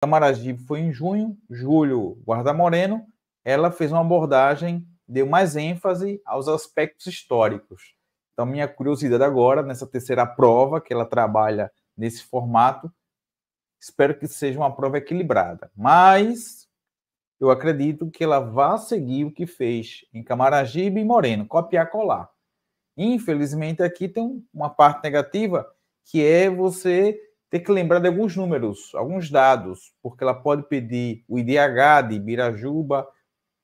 Camaragibe foi em junho, julho, Guarda Moreno, ela fez uma abordagem, deu mais ênfase aos aspectos históricos. Então, minha curiosidade agora, nessa terceira prova, que ela trabalha nesse formato, espero que seja uma prova equilibrada. Mas eu acredito que ela vá seguir o que fez em Camaragibe e Moreno, copiar-colar. Infelizmente, aqui tem uma parte negativa, que é você ter que lembrar de alguns números, alguns dados, porque ela pode pedir o IDH de Ibirajuba,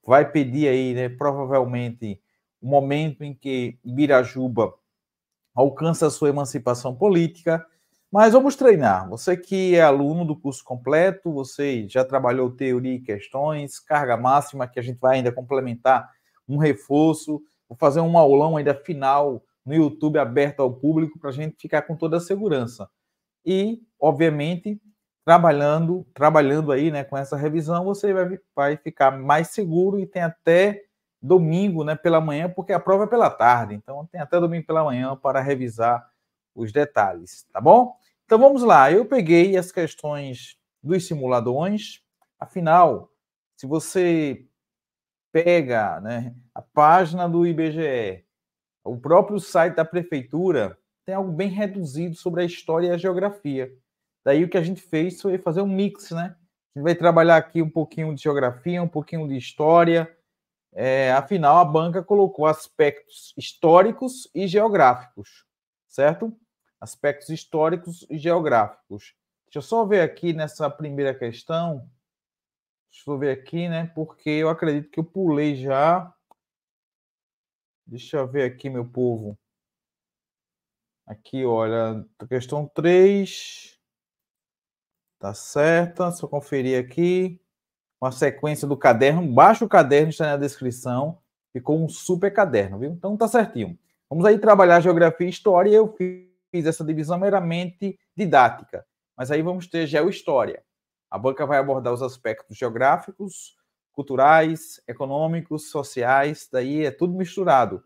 vai pedir aí, né, provavelmente, o momento em que Ibirajuba alcança a sua emancipação política, mas vamos treinar. Você que é aluno do curso completo, você já trabalhou teoria e questões, carga máxima, que a gente vai ainda complementar um reforço, vou fazer um aulão ainda final no YouTube aberto ao público para a gente ficar com toda a segurança. E, obviamente, trabalhando aí, né, com essa revisão, você vai ficar mais seguro e tem até domingo, né, pela manhã, porque a prova é pela tarde, então tem até domingo pela manhã para revisar os detalhes, tá bom? Então vamos lá, eu peguei as questões dos simuladores, afinal, se você pega, né, a página do IBGE, o próprio site da prefeitura, tem algo bem reduzido sobre a história e a geografia. Daí o que a gente fez foi fazer um mix, né? A gente vai trabalhar aqui um pouquinho de geografia, um pouquinho de história. Afinal, a banca colocou aspectos históricos e geográficos, certo? Aspectos históricos e geográficos. Deixa eu só ver aqui nessa primeira questão. Deixa eu ver aqui, né? Porque eu acredito que eu pulei já. Deixa eu ver aqui, meu povo. Aqui, olha, questão 3. Tá certa. Só conferir aqui. Uma sequência do caderno. Baixa o caderno, está na descrição. Ficou um super caderno, viu? Então tá certinho. Vamos aí trabalhar geografia e história. Eu fiz essa divisão meramente didática. Mas aí vamos ter geohistória. A banca vai abordar os aspectos geográficos, culturais, econômicos, sociais. Daí é tudo misturado.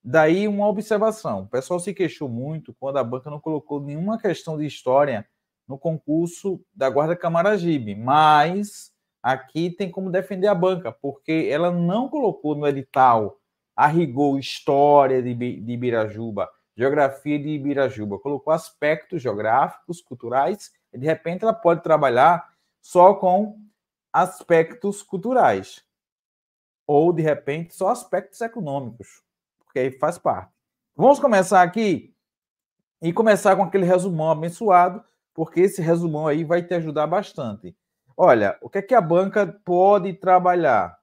Daí uma observação. O pessoal se queixou muito quando a banca não colocou nenhuma questão de história no concurso da Guarda Camaragibe. Mas aqui tem como defender a banca, porque ela não colocou no edital a rigor história de Ibirajuba, geografia de Ibirajuba, colocou aspectos geográficos, culturais, e de repente ela pode trabalhar só com aspectos culturais, ou de repente só aspectos econômicos, porque aí faz parte. Vamos começar aqui e começar com aquele resumão abençoado, porque esse resumão aí vai te ajudar bastante. Olha, o que é que a banca pode trabalhar?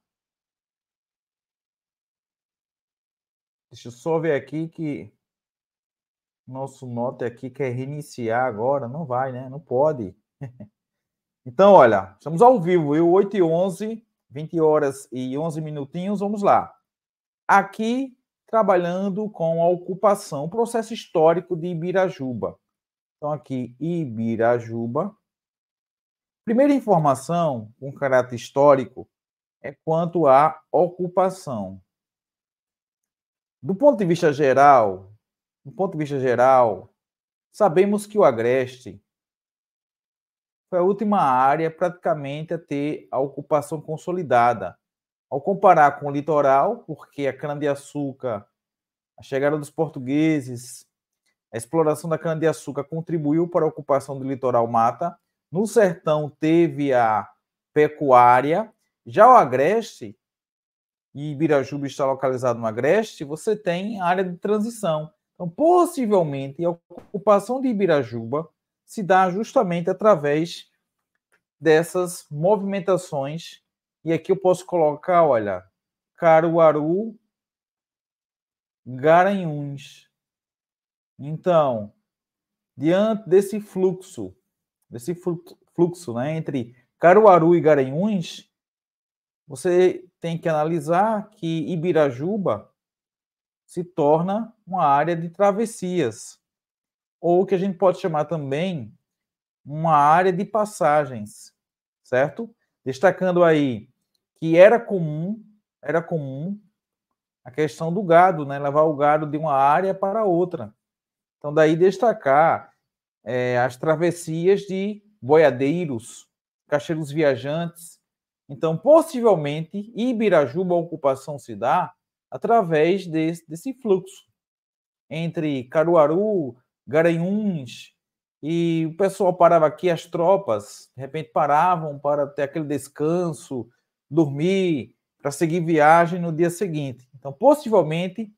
Deixa eu só ver aqui que nosso Note aqui quer reiniciar agora. Não vai, né? Não pode. Então, olha, estamos ao vivo, viu? 8h11, 20 horas e 11 minutinhos. Vamos lá. Aqui, trabalhando com a ocupação, o processo histórico de Ibirajuba. Então, aqui, Ibirajuba. Primeira informação com caráter histórico é quanto à ocupação. Do ponto de vista geral, sabemos que o Agreste foi a última área praticamente a ter a ocupação consolidada. Ao comparar com o litoral, porque a cana-de-açúcar, a chegada dos portugueses, a exploração da cana-de-açúcar contribuiu para a ocupação do litoral mata. No sertão teve a pecuária. Já o Agreste, e Ibirajuba está localizado no Agreste, você tem a área de transição. Então, possivelmente, a ocupação de Ibirajuba se dá justamente através dessas movimentações. E aqui eu posso colocar, olha, Caruaru, Garanhuns. Então, diante desse fluxo, né, entre Caruaru e Garanhuns, você tem que analisar que Ibirajuba se torna uma área de travessias, ou que a gente pode chamar também uma área de passagens, certo? Destacando aí que era comum a questão do gado, né? Levar o gado de uma área para outra. Então, daí destacar as travessias de boiadeiros, Caixeiros Viajantes. Então, possivelmente, Ibirajuba, a ocupação se dá através desse fluxo entre Caruaru, Garanhuns, e o pessoal parava aqui, as tropas, de repente paravam para ter aquele descanso, dormir, para seguir viagem no dia seguinte. Então, possivelmente,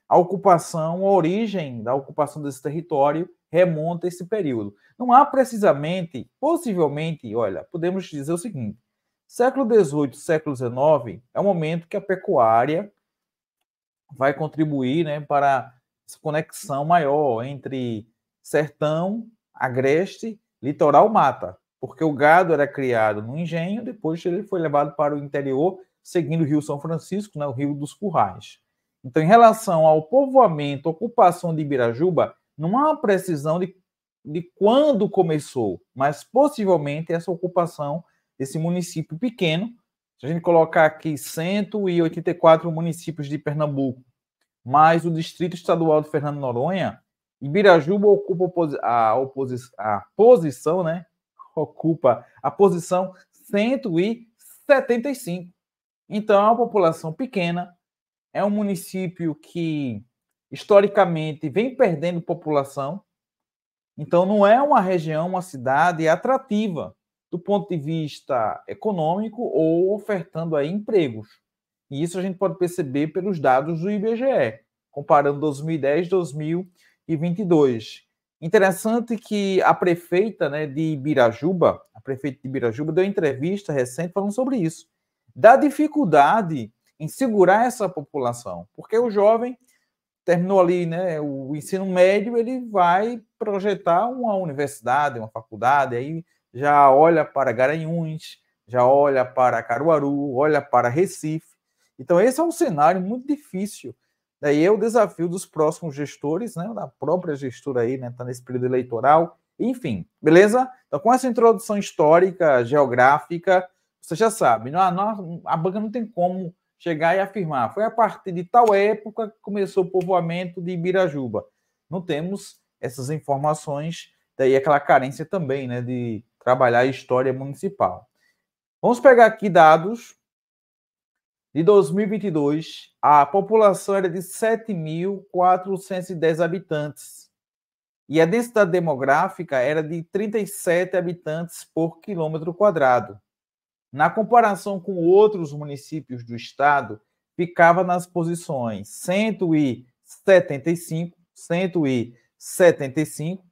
a ocupação, a origem da ocupação desse território remonta a esse período. Não há precisamente, possivelmente, olha, podemos dizer o seguinte, século XVIII, século XIX é o momento que a pecuária vai contribuir, né, para essa conexão maior entre sertão, agreste, litoral, mata, porque o gado era criado no engenho, depois ele foi levado para o interior, seguindo o Rio São Francisco, né, o Rio dos Currais. Então, em relação ao povoamento, ocupação de Ibirajuba, não há uma precisão de quando começou, mas possivelmente essa ocupação desse município pequeno, se a gente colocar aqui 184 municípios de Pernambuco, mais o Distrito Estadual de Fernando de Noronha, Ibirajuba ocupa a posição, né? Ocupa a posição 175. Então, é uma população pequena, é um município que, historicamente, vem perdendo população, então não é uma região, uma cidade atrativa do ponto de vista econômico ou ofertando aí empregos. E isso a gente pode perceber pelos dados do IBGE, comparando 2010 e 2022. Interessante que a prefeita, né, de Ibirajuba, deu entrevista recente falando sobre isso, da dificuldade em segurar essa população, porque o jovem terminou ali, né, o ensino médio, ele vai projetar uma universidade, uma faculdade, aí já olha para Garanhuns, já olha para Caruaru, olha para Recife. Então, esse é um cenário muito difícil. Daí é o desafio dos próximos gestores, né, da própria gestora aí, né, está nesse período eleitoral, enfim, beleza? Então, com essa introdução histórica, geográfica, você já sabe, a banca não tem como chegar e afirmar, foi a partir de tal época que começou o povoamento de Ibirajuba. Não temos essas informações, daí aquela carência também, né, de trabalhar a história municipal. Vamos pegar aqui dados de 2022, a população era de 7.410 habitantes e a densidade demográfica era de 37 habitantes por quilômetro quadrado. Na comparação com outros municípios do estado, ficava nas posições 175,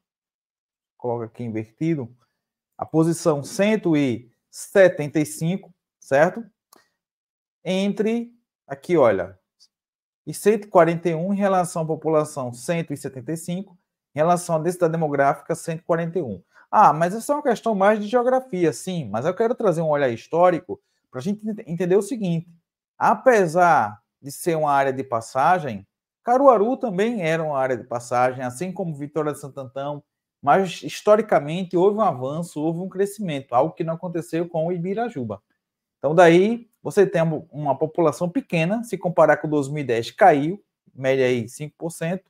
coloca aqui invertido, a posição 175, certo? Entre, aqui olha, e 141 em relação à população 175, em relação à densidade demográfica 141. Ah, mas essa é uma questão mais de geografia, sim, mas eu quero trazer um olhar histórico para a gente entender o seguinte, apesar de ser uma área de passagem, Caruaru também era uma área de passagem, assim como Vitória de Santo Antão, mas historicamente houve um avanço, houve um crescimento, algo que não aconteceu com o Ibirajuba. Então, daí, você tem uma população pequena, se comparar com 2010, caiu, média aí 5%.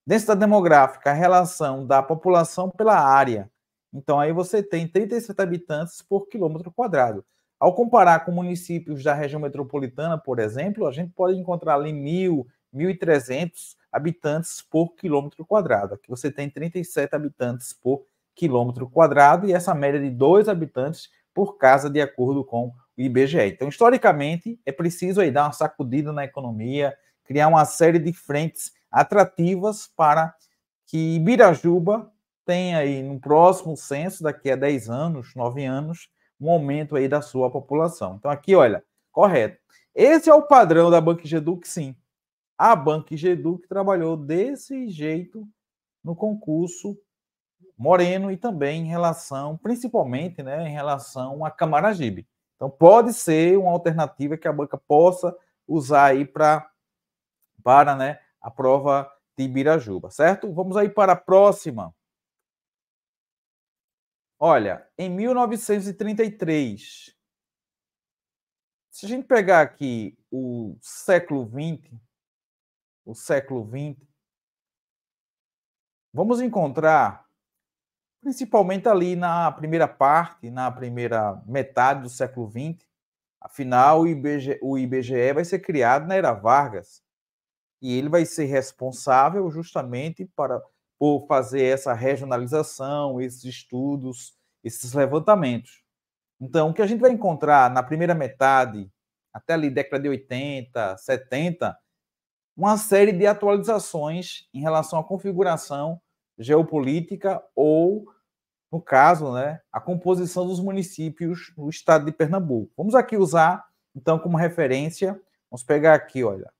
Densidade demográfica, a relação da população pela área. Então, aí você tem 37 habitantes por quilômetro quadrado. Ao comparar com municípios da região metropolitana, por exemplo, a gente pode encontrar ali 1.000, 1.300 habitantes por quilômetro quadrado. Aqui você tem 37 habitantes por quilômetro quadrado e essa média de 2 habitantes por casa, de acordo com o IBGE. Então, historicamente, é preciso aí dar uma sacudida na economia, criar uma série de frentes atrativas para que Ibirajuba tenha aí no próximo censo, daqui a 10 anos, 9 anos, um aumento aí da sua população. Então, aqui, olha, correto. Esse é o padrão da BanQGeduc, sim. A BanQGeduc trabalhou desse jeito no concurso Moreno e também em relação, principalmente, né, em relação a Camaragibe. Então, pode ser uma alternativa que a banca possa usar aí para né, a prova de Ibirajuba, certo? Vamos aí para a próxima. Olha, em 1933, se a gente pegar aqui o século XX, vamos encontrar principalmente ali na primeira parte, na primeira metade do século XX. Afinal, o IBGE vai ser criado na era Vargas e ele vai ser responsável justamente por fazer essa regionalização, esses estudos, esses levantamentos. Então, o que a gente vai encontrar na primeira metade, até ali década de 80, 70, uma série de atualizações em relação à configuração geopolítica ou, no caso, né, a composição dos municípios no estado de Pernambuco. Vamos aqui usar, então, como referência, vamos pegar aqui, olha,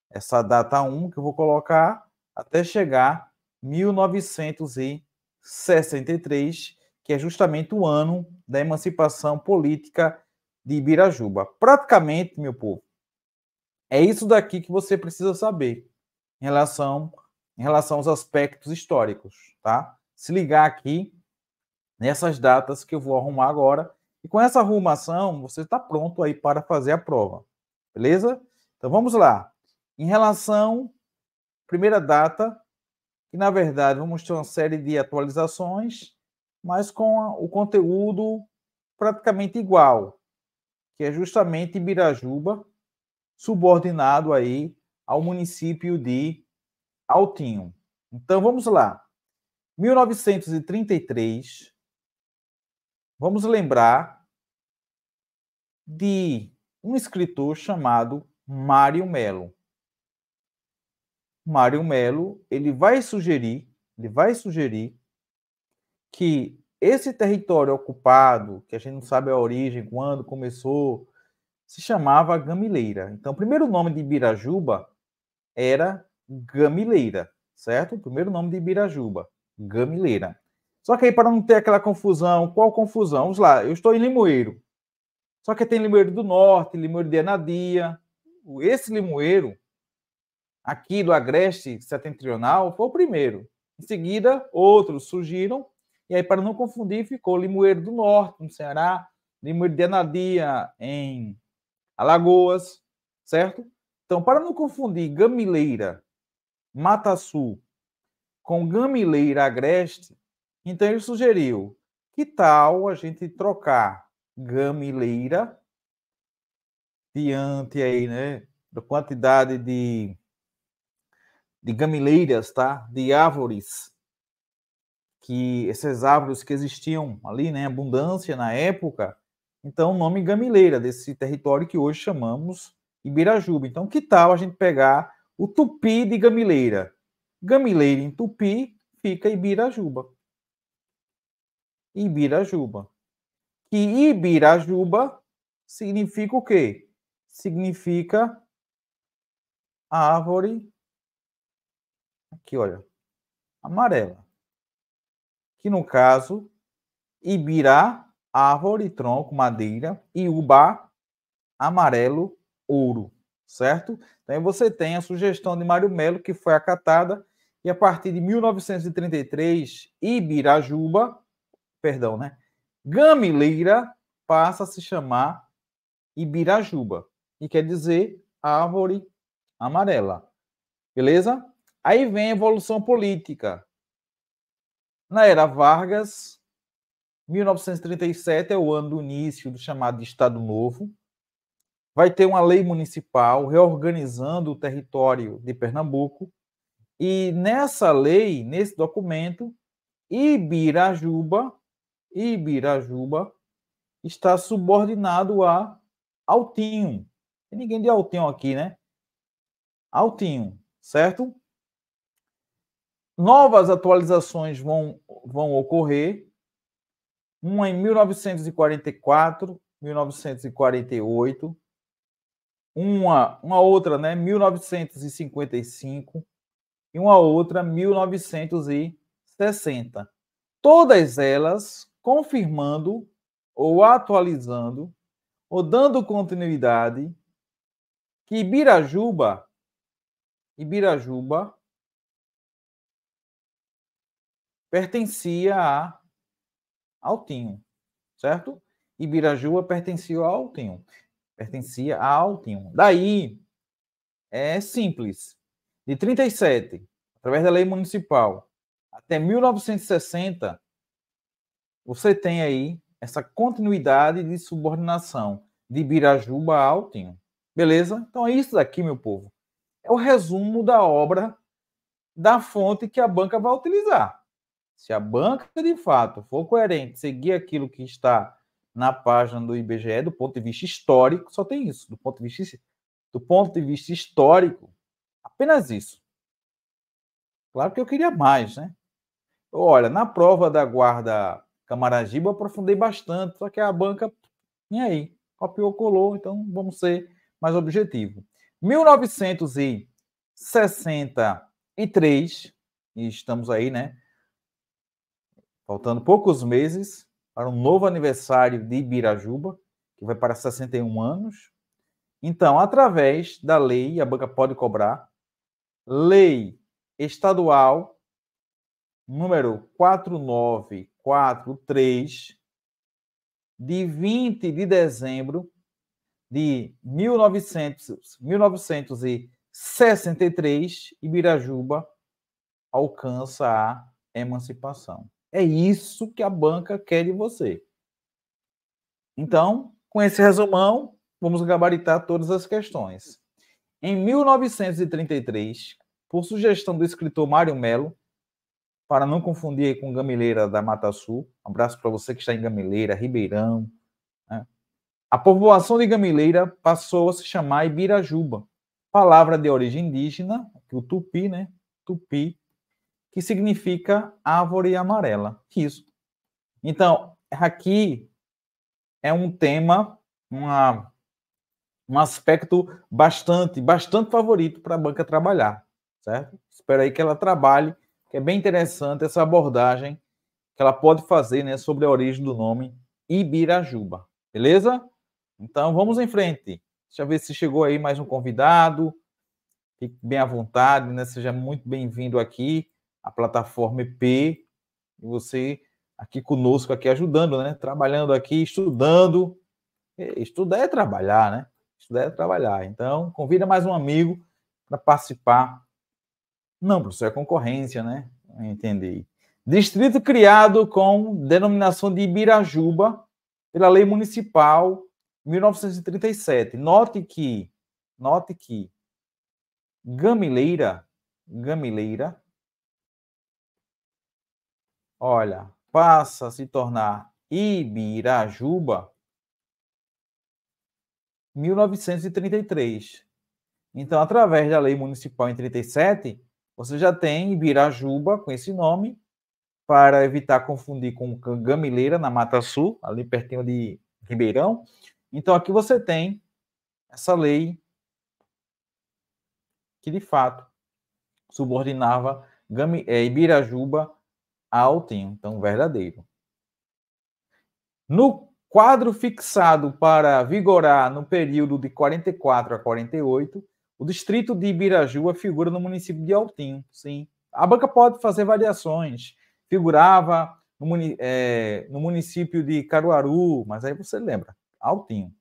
essa data 1 que eu vou colocar até chegar 1963, que é justamente o ano da emancipação política de Ibirajuba. Praticamente, meu povo, é isso daqui que você precisa saber em relação aos aspectos históricos, tá? Se ligar aqui nessas datas que eu vou arrumar agora. E com essa arrumação, você está pronto aí para fazer a prova. Beleza? Então vamos lá. Em relação à primeira data, que na verdade vamos ter uma série de atualizações, mas com o conteúdo praticamente igual, que é justamente Ibirajuba, subordinado aí ao município de Altinho. Então vamos lá. 1933, vamos lembrar de um escritor chamado Mário Melo. Mário Melo, ele vai sugerir que esse território ocupado, que a gente não sabe a origem, quando começou, se chamava Gamileira. Então, o primeiro nome de Ibirajuba era Gamileira, certo? O primeiro nome de Ibirajuba, Gamileira. Só que aí, para não ter aquela confusão, qual confusão? Vamos lá, eu estou em Limoeiro. Só que tem Limoeiro do Norte, Limoeiro de Anadia. Esse Limoeiro, aqui do Agreste Setentrional, foi o primeiro. Em seguida, outros surgiram, e aí, para não confundir, ficou Limoeiro do Norte, no Ceará, Limoeiro de Anadia, em Alagoas, certo? Então, para não confundir Gamileira, Mata Sul, com Gamileira Agreste, então ele sugeriu, que tal a gente trocar Gamileira diante aí, né, da quantidade de gamileiras, tá? De árvores, que essas árvores que existiam ali, né, abundância na época. Então, o nome Gamileira, desse território que hoje chamamos Ibirajuba. Então, que tal a gente pegar o tupi de Gamileira? Gamileira em tupi fica Ibirajuba. Ibirajuba. E Ibirajuba significa o quê? Significa árvore, aqui, olha, amarela. Que no caso, Ibirá, árvore, tronco, madeira, e Ubá, amarelo, ouro, certo? Então você tem a sugestão de Mário Melo, que foi acatada, e a partir de 1933, Ibirajuba, perdão, né? Gamileira passa a se chamar Ibirajuba, e quer dizer árvore amarela. Beleza? Aí vem a evolução política. Na era Vargas, 1937 é o ano do início do chamado Estado Novo. Vai ter uma lei municipal reorganizando o território de Pernambuco. E nessa lei, nesse documento, Ibirajuba está subordinado a Altinho. Tem ninguém de Altinho aqui, né? Altinho, certo? Novas atualizações vão ocorrer. Uma em 1944, 1948. Uma outra, né, 1955. E uma outra, 1960. Todas elas confirmando ou atualizando ou dando continuidade que Ibirajuba pertencia a Altinho, certo? Ibirajuba pertencia a Altinho. Daí, é simples. De 37, através da lei municipal, até 1960, você tem aí essa continuidade de subordinação de Ibirajuba a Altinho. Beleza? Então é isso daqui, meu povo. É o resumo da obra da fonte que a banca vai utilizar. Se a banca, de fato, for coerente, seguir aquilo que está na página do IBGE, do ponto de vista histórico, só tem isso. Do ponto de vista histórico, apenas isso. Claro que eu queria mais, né? Olha, na prova da guarda Camaragibe eu aprofundei bastante, só que a banca, e aí, copiou, colou, então vamos ser mais objetivo. 1963, e estamos aí, né? Faltando poucos meses para um novo aniversário de Ibirajuba, que vai para 61 anos. Então, através da lei, a banca pode cobrar, lei estadual número 4943, de 20 de dezembro de 1963, Ibirajuba alcança a emancipação. É isso que a banca quer de você. Então, com esse resumão, vamos gabaritar todas as questões. Em 1933, por sugestão do escritor Mário Melo, para não confundir com Gamileira da Mata Sul, um abraço para você que está em Gamileira, Ribeirão, né? A população de Gamileira passou a se chamar Ibirajuba, palavra de origem indígena, o tupi, né? Tupi, que significa árvore amarela. Isso. Então, aqui é um tema, um aspecto bastante favorito para a banca trabalhar, certo? Espero aí que ela trabalhe, que é bem interessante essa abordagem que ela pode fazer, né, sobre a origem do nome Ibirajuba, beleza? Então, vamos em frente. Deixa eu ver se chegou aí mais um convidado. Fique bem à vontade, né? Seja muito bem-vindo aqui à plataforma EP. E você aqui conosco, aqui ajudando, né? Trabalhando aqui, estudando. Estudar é trabalhar, né? Estudar é trabalhar. Então, convida mais um amigo para participar. Não, professor, é concorrência, né? Entendi. Distrito criado com denominação de Ibirajuba pela Lei Municipal 1937. Note que Gamileira, olha, passa a se tornar Ibirajuba 1933. Então, através da Lei Municipal em 37, você já tem Ibirajuba com esse nome, para evitar confundir com Gamileira, na Mata Sul, ali pertinho de Ribeirão. Então, aqui você tem essa lei que, de fato, subordinava Ibirajuba a Altinho, então, verdadeiro. No quadro fixado para vigorar no período de 44 a 48, o distrito de Ibirajuba figura no município de Altinho, sim. A banca pode fazer variações. Figurava no município de Caruaru, mas aí você lembra, Altinho.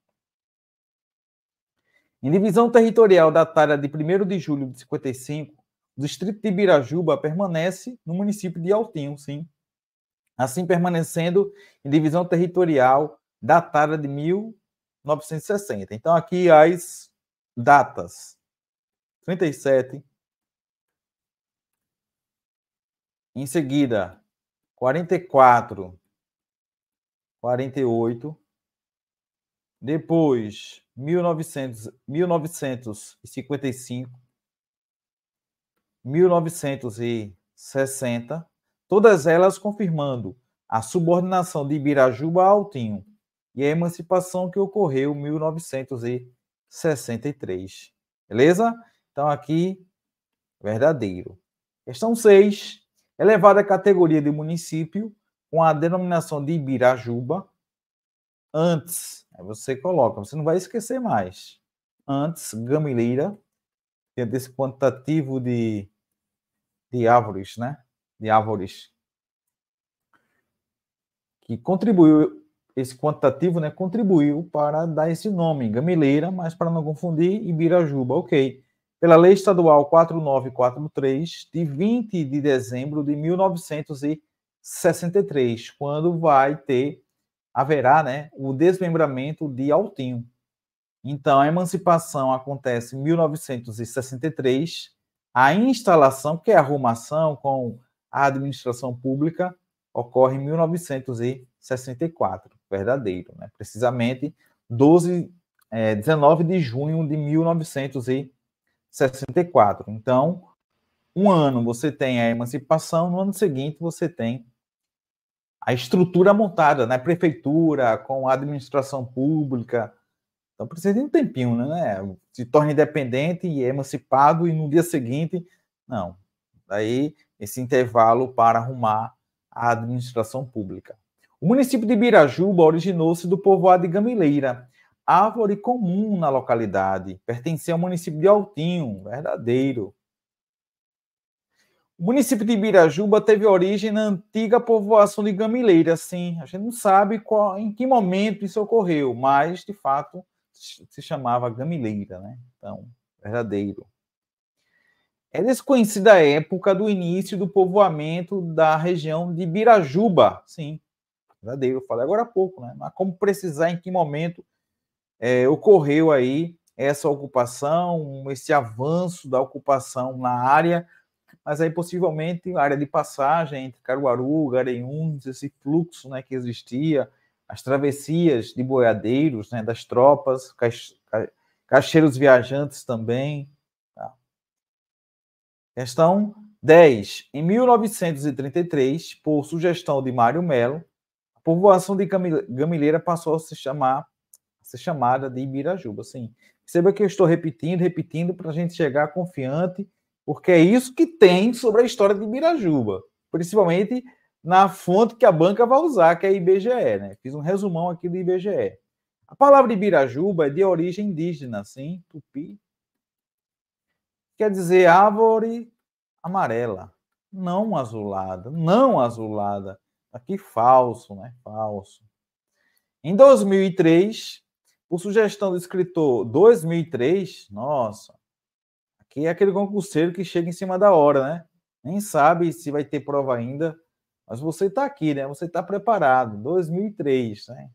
Em divisão territorial datada de 1º de julho de 55, o distrito de Ibirajuba permanece no município de Altinho, sim. Assim permanecendo em divisão territorial datada de 1960. Então, aqui as datas. 37. Em seguida, 44, 48. Depois, 1955, 1960. Todas elas confirmando a subordinação de Ibirajuba a Altinho e a emancipação que ocorreu em 1963. Beleza? Então, aqui, verdadeiro. Questão 6. Elevada à categoria de município com a denominação de Ibirajuba, antes, aí você coloca, você não vai esquecer mais. Antes, Gamileira, que é desse quantitativo de árvores, né? De árvores. Que contribuiu, esse quantitativo, né? Contribuiu para dar esse nome, Gamileira, mas para não confundir, Ibirajuba, ok. Pela Lei Estadual 4943, de 20 de dezembro de 1963. 63, quando haverá, né, o desmembramento de Altinho. Então, a emancipação acontece em 1963, a instalação, que é a arrumação com a administração pública, ocorre em 1964, verdadeiro, né? Precisamente 19 de junho de 1964. Então, um ano você tem a emancipação, no ano seguinte você tem a estrutura montada, né? Prefeitura, com a administração pública. Então precisa de um tempinho, né? Se torna independente e emancipado, e no dia seguinte, não. Daí, esse intervalo para arrumar a administração pública. O município de Birajuba originou-se do povoado de Gamileira, árvore comum na localidade, pertencia ao município de Altinho, verdadeiro. O município de Birajuba teve origem na antiga povoação de Gamileira, sim. A gente não sabe em que momento isso ocorreu, mas, de fato, se chamava Gamileira, né? Então, verdadeiro. É desconhecida a época do início do povoamento da região de Birajuba, sim, verdadeiro, eu falei agora há pouco, né? Mas como precisar em que momento ocorreu aí essa ocupação, esse avanço da ocupação na área, mas aí possivelmente a área de passagem entre Caruaru, Garanhuns, esse fluxo, né, que existia, as travessias de boiadeiros, né, das tropas, caixeiros viajantes também. Tá? Questão 10. Em 1933, por sugestão de Mário Melo, a povoação de Gamileira passou a ser chamada de Ibirajuba. Sim. Perceba que eu estou repetindo para a gente chegar confiante, porque é isso que tem sobre a história de Ibirajuba, principalmente na fonte que a banca vai usar, que é a IBGE, né? Fiz um resumão aqui do IBGE. A palavra Ibirajuba é de origem indígena, sim, tupi. Quer dizer árvore amarela, não azulada, não azulada. Aqui falso, né? Falso. Em 2003, por sugestão do escritor 2003, nossa, aqui é aquele concurseiro que chega em cima da hora, né? Nem sabe se vai ter prova ainda, mas você está aqui, né? Você está preparado. 2003, né?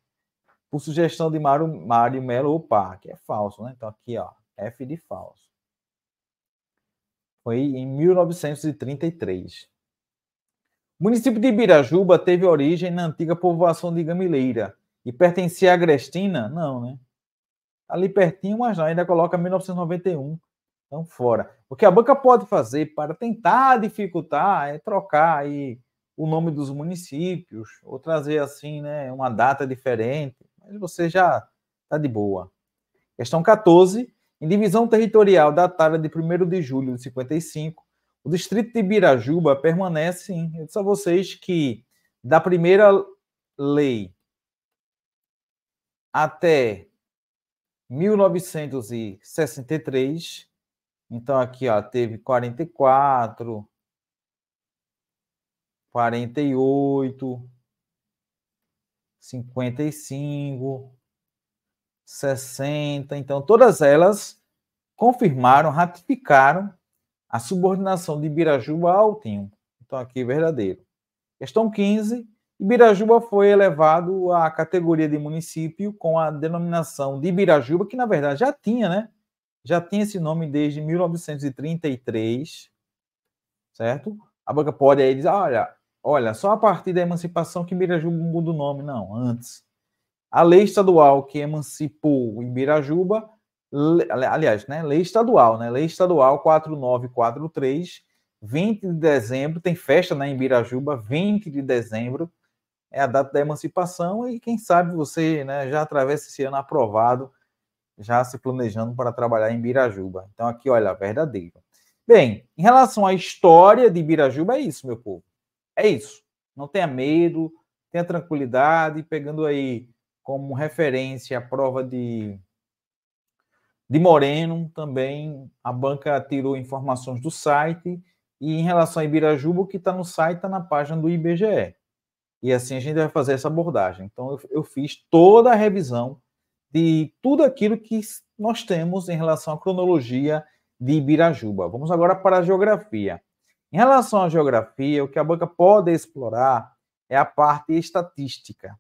Por sugestão de Mário Melo, opa, que é falso, né? Então aqui, ó, F de falso. Foi em 1933. O município de Ibirajuba teve origem na antiga povoação de Gamileira e pertencia a Agrestina? Não, né? Ali pertinho, mas não, ainda coloca 1991. Então, fora. O que a banca pode fazer para tentar dificultar é trocar aí o nome dos municípios, ou trazer assim, né, uma data diferente, mas você já está de boa. Questão 14. Em divisão territorial datada de 1º de julho de 55, o distrito de Ibirajuba permanece, sim. Eu disse a vocês que da primeira lei até 1963, então aqui ó, teve 44, 48, 55, 60, então todas elas confirmaram, ratificaram a subordinação de Ibirajuba a Altinho. Então aqui verdadeiro. Questão 15. Ibirajuba foi elevado à categoria de município com a denominação de Ibirajuba, que na verdade já tinha, né? Já tinha esse nome desde 1933, certo? A banca pode aí dizer, olha, só a partir da emancipação que Ibirajuba muda o nome. Não, antes. A lei estadual que emancipou Ibirajuba, aliás, né? Lei estadual, né? Lei estadual 4943, 20 de dezembro, tem festa, né, em Ibirajuba, 20 de dezembro, é a data da emancipação, e quem sabe você, né, já atravessa esse ano aprovado, já se planejando para trabalhar em Ibirajuba. Então aqui, olha, verdadeiro. Bem, em relação à história de Ibirajuba, é isso, meu povo. É isso. Não tenha medo, tenha tranquilidade, pegando aí como referência a prova de Moreno, também a banca tirou informações do site, e em relação a Ibirajuba, o que está no site está na página do IBGE. E assim a gente vai fazer essa abordagem. Então, eu fiz toda a revisão de tudo aquilo que nós temos em relação à cronologia de Ibirajuba. Vamos agora para a geografia. Em relação à geografia, o que a banca pode explorar é a parte estatística.